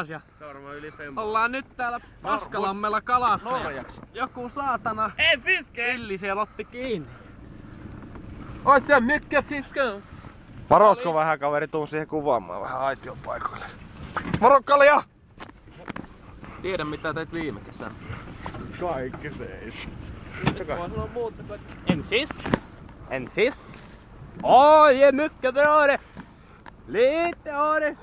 taas ja ollaan nyt täällä Paskalammella kalassa. Joku saatana Villi siellä otti kiinni. Oot sä mycket fiskar? Varoitko vähän kaveri, tuun siihen kuvaamaan vähän aition paikoille. Moro Kalja! Tiedä mitä teit viime kesänä. Kaikki seis. En fisk. En fisk. Oj, mycket bra det. Lite har det.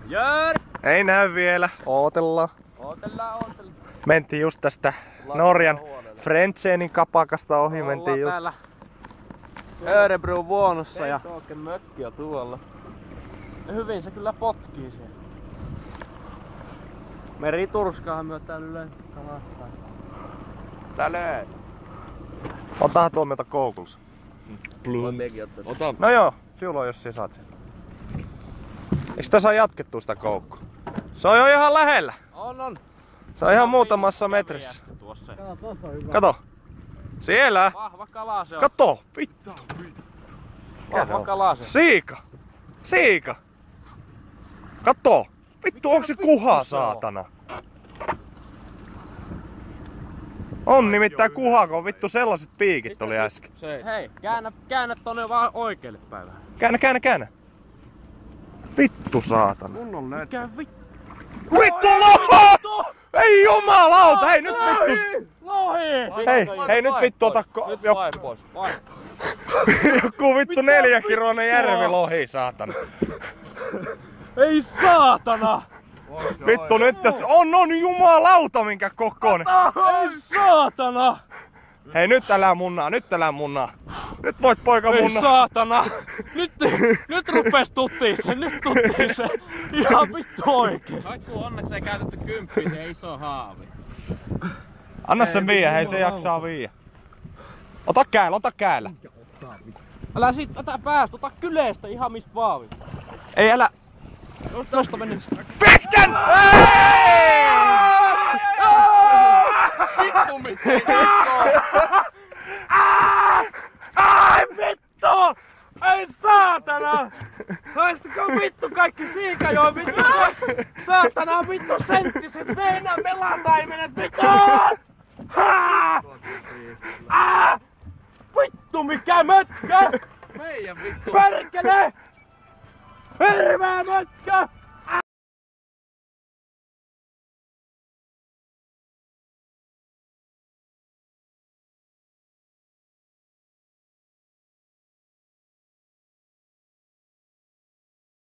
Gör. Ei näy vielä. Ootellaan. Ootellaan. Mentiin just tästä Norjan Frentsenin kapakasta ohi. Mentiin just täällä Örebron vuonossa ja mökkiä tuolla. hyvin se kyllä potkii siellä. Meriturskaahan myö täällä yleensä kalastaa. Täällä. Otahan tuomioita koukussa. Ota. No joo, sinulla on jos sinä saat sen. Eiks tässä ole jatkettu sitä koukkua? Se on jo ihan lähellä. On. Se on ihan muutamassa metrissä. Kato. Siellä. Vahva kala se on. Kato. Vittu. Vahva kala se. Siika. Kato. Vittu, onko se kuha saatana? On nimittäin kuha, kun vittu sellaiset piikit oli äsken. Hei, käännä tonne vaan oikealle päin vähän. Käännä. Vittu saatana. Kunnon näet. Mikä vittu? Vittu lohi! Ei jumalauta, hei nyt vittu! Lohi! Hei nyt vittu ota Nyt vai pois. Joku vittu 4-kiloinen järvilohi saatana. Ei saatana! Vittu nyt jos on jumalauta minkä kokoinen. Ei saatana! Hei nyt älä munnaa. Nyt voit poika munnaa. Ei saatana! Nyt rupes tuttii se. Ihan vittu oikeesti. Kaikku onneksi ei käytetty 10, se iso haavi. Anna sen viiä, hei se jaksaa viiä. Ota käällä. Älä sit ota päästä, ota kyleestä ihan mistä vaan. Ei älä. Tosta mennä. Pitkän! Vittu mitä ai vittu! Ei saatana! Haistako vittu kaikki siikajoon vittu! Saatana vittu senttiset Venäjän melataimenet vittu! Vittu mikä mötkä! Meidän vittu! Perkele! Hirveä mötkä!